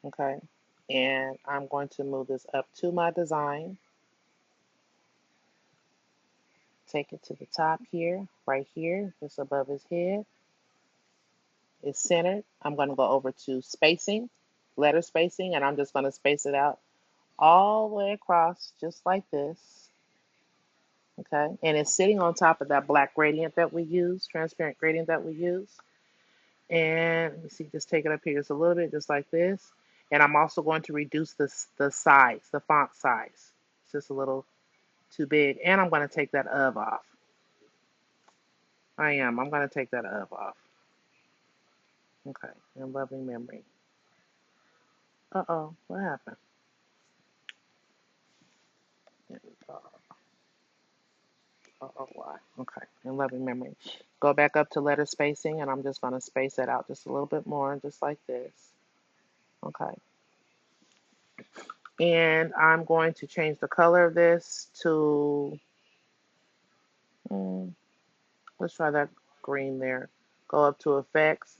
Okay. And I'm going to move this up to my design. Take it to the top here, right here, just above his head. It's centered. I'm going to go over to spacing, letter spacing, and I'm just going to space it out all the way across, just like this. Okay, and it's sitting on top of that black gradient that we use, transparent gradient that we use. And let me see, just take it up here just a little bit, just like this. And I'm also going to reduce the size, the font size. It's just a little too big. And I'm going to take that of off. I'm going to take that of off. Okay, in loving memory. Uh-oh, what happened? Uh-oh, why? Okay, in loving memory. Go back up to letter spacing, and I'm just going to space it out just a little bit more, just like this. Okay. And I'm going to change the color of this to, let's try that green there. Go up to effects,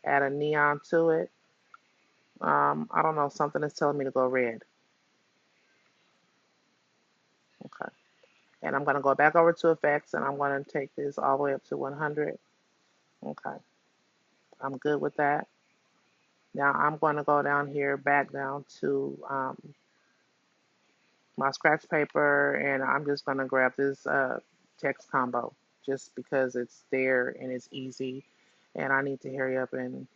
add a neon to it. I don't know, something is telling me to go red. Okay. And I'm going to go back over to effects, and I'm going to take this all the way up to 100. Okay. I'm good with that. Now I'm going to go down here, back down to my scratch paper, and I'm just going to grab this text combo just because it's there and it's easy, and I need to hurry up and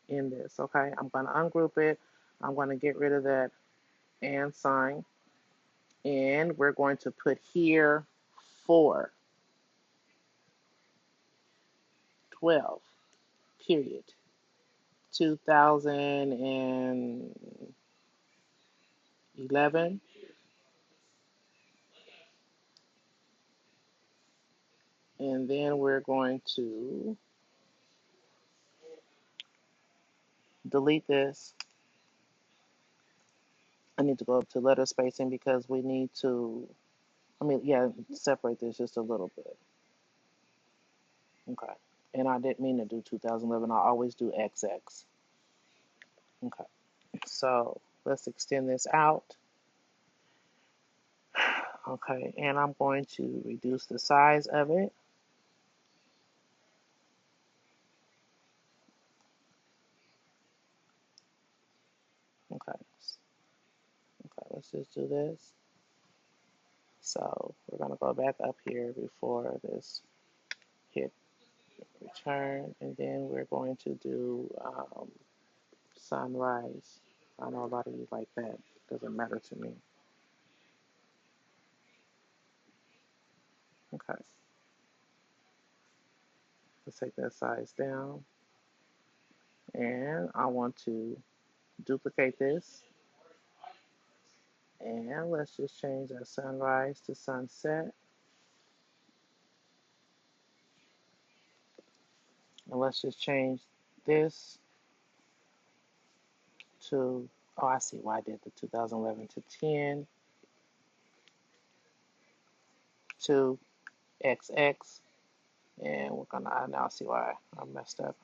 end this. Okay, I'm going to ungroup it. I'm going to get rid of that and sign, and we're going to put here 4/12 period 2011. And then we're going to delete this. I need to go up to letter spacing because we need to, separate this just a little bit. Okay. And I didn't mean to do 2011. I always do XX. Okay. So let's extend this out. Okay. And I'm going to reduce the size of it. Okay. Okay. Let's just do this. So we're going to go back up here before this hit return, and then we're going to do sunrise. I know a lot of you like that. Doesn't matter to me. Okay, let's take that size down, and I want to duplicate this, and let's just change our sunrise to sunset, and let's just change this to, oh, I see why I did the 2011 to 10 to XX, and we're gonna, I now see why I messed up,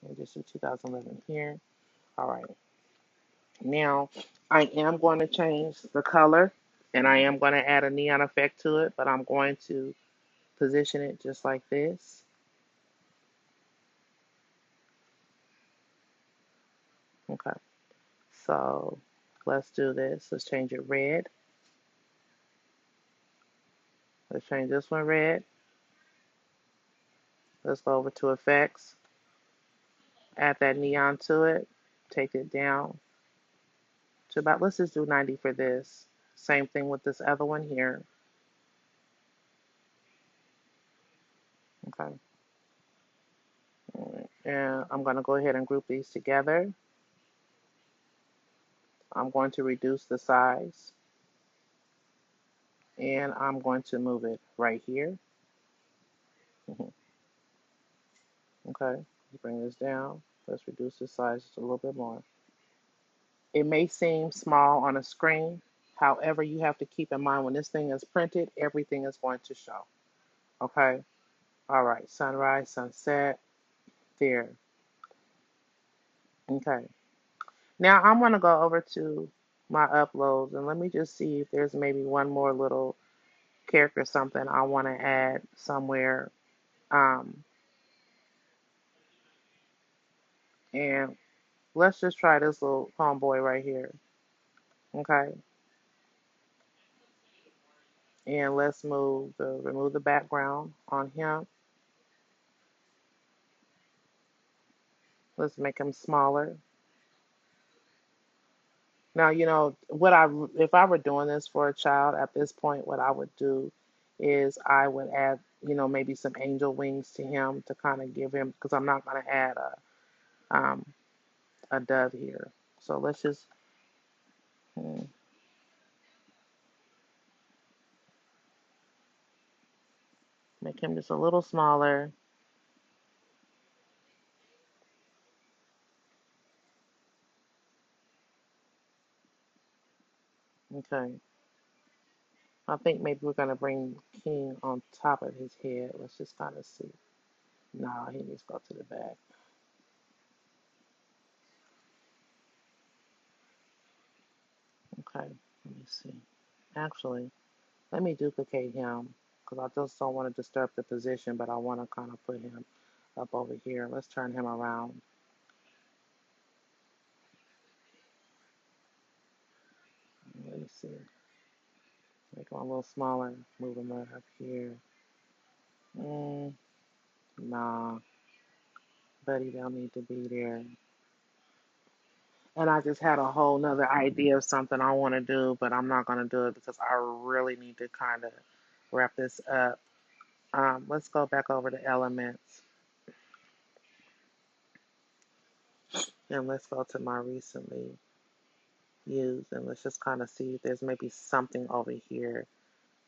and just do 2011 here. All right, now I am going to change the color, and I am going to add a neon effect to it, but I'm going to position it just like this. Okay, so let's do this. Let's change it red. Let's change this one red. Let's go over to effects, add that neon to it, take it down to about, let's just do 90 for this. Same thing with this other one here. Okay. And I'm going to go ahead and group these together. I'm going to reduce the size, and I'm going to move it right here. Okay, bring this down. Let's reduce the size just a little bit more. It may seem small on a screen. However, you have to keep in mind when this thing is printed, everything is going to show. Okay? All right, sunrise, sunset, there. Okay. Now I'm going to go over to my uploads, and let me just see if there's maybe one more little character, something I want to add somewhere. Um, and let's just try this little homeboy right here. Okay. And let's remove the background on him. Let's make him smaller. Now, if I were doing this for a child at this point, what I would do is I would add, maybe some angel wings to him to kind of give him, because I'm not going to add a dove here. So let's just make him just a little smaller. Okay. I think maybe we're going to bring King on top of his head. Let's just kind of see. No, he needs to go to the back. Okay, let me see. Actually, let me duplicate him because I just don't want to disturb the position, but I want to kind of put him up over here. Let's turn him around. Let me see. Make him a little smaller. Move him right up here. Mm, nah, buddy don't need to be there. And I just had a whole nother idea of something I want to do, but I'm not going to do it because I really need to kind of wrap this up. Let's go back over to elements, and let's go to my recently used, and let's just kind of see if there's maybe something over here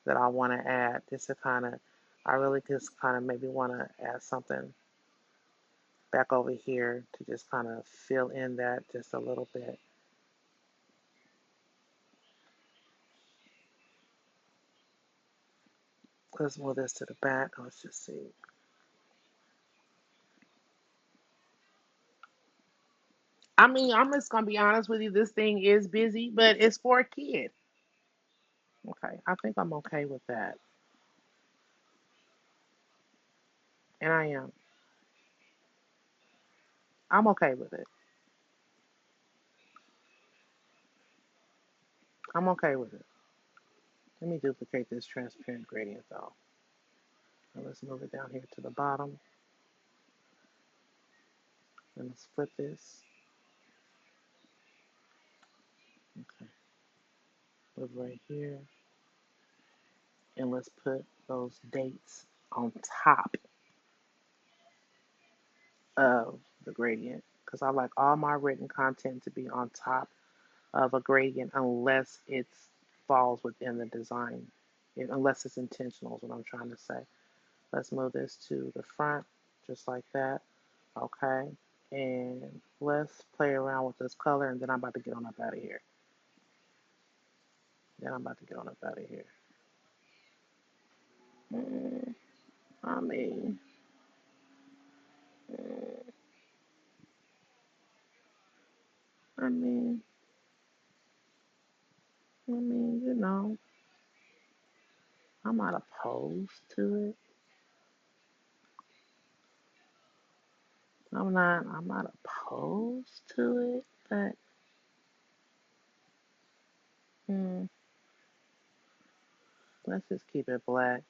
that I want to add just to kind of, I really just kind of maybe want to add something back over here to just kind of fill in that just a little bit. Let's move this to the back. Let's just see. I mean, I'm just gonna be honest with you. This thing is busy, but it's for a kid. Okay, I think I'm okay with that, and I am. I'm okay with it. I'm okay with it. Let me duplicate this transparent gradient though. And let's move it down here to the bottom. And let's flip this. Okay, move right here. And let's put those dates on top of the gradient. Because I like all my written content to be on top of a gradient unless it falls within the design. Unless it's intentional is what I'm trying to say. Let's move this to the front, just like that. Okay. And let's play around with this color, and then I'm about to get on up out of here. Then I'm about to get on up out of here. Mm, I mean, mm, I mean, you know, I'm not opposed to it. I'm not opposed to it, but mm, let's just keep it black.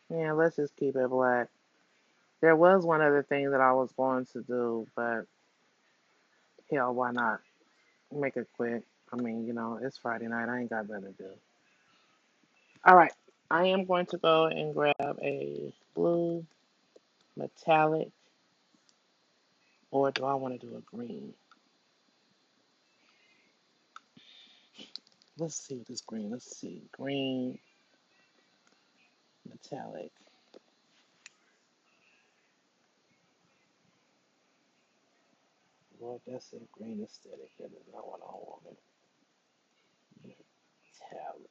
Yeah, let's just keep it black. There was one other thing that I was going to do, but hell, why not? Make it quick. I mean, it's Friday night. I ain't got nothing to do. All right. I am going to go and grab a blue metallic, or do I want to do a green? Let's see this green. Let's see. Green, metallic. Lord, that's a green aesthetic. That is not what I wanted. Metallic.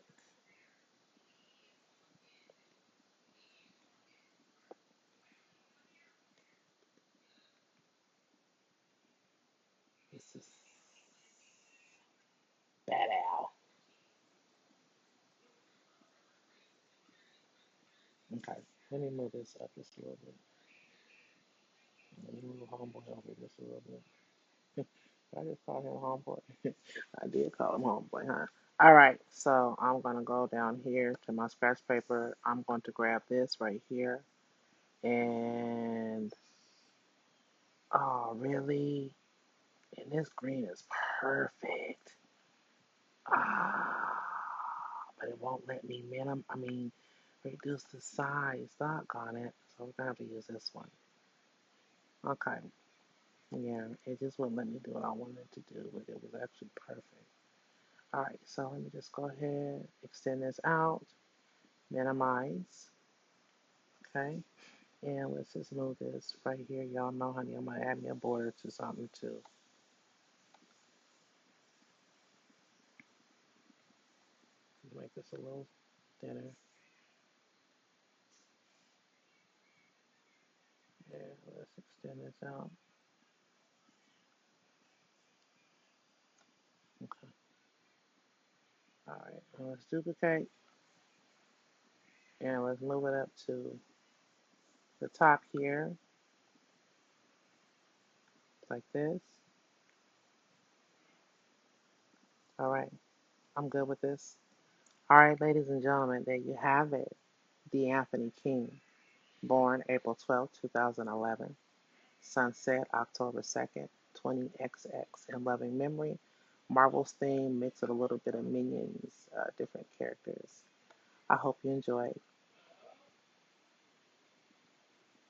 This is bad owl. Okay. Let me move this up just a little bit. Let me move homeboy over just a little bit. I just call him homeboy. I did call him homeboy, huh? All right, so I'm gonna go down here to my scratch paper. I'm going to grab this right here, and oh, really? And this green is perfect. Ah, but it won't let me reduce the size. Doggone it. So we're gonna have to use this one. Okay. Yeah, it just wouldn't let me do what I wanted to do, but it was actually perfect. All right, so let me just go ahead, extend this out, minimize, okay? And let's just move this right here. Y'all know, honey, I'm gonna add me a border to something too. Make this a little thinner. And let's extend this out. Okay. All right, now let's duplicate, and let's move it up to the top here, like this. All right, I'm good with this. All right, ladies and gentlemen, there you have it. The Anthony King, born April 12th, 2011. Sunset, October 2nd, 20XX, in loving memory. Marvel's theme, mixed with a little bit of Minions, different characters. I hope you enjoyed.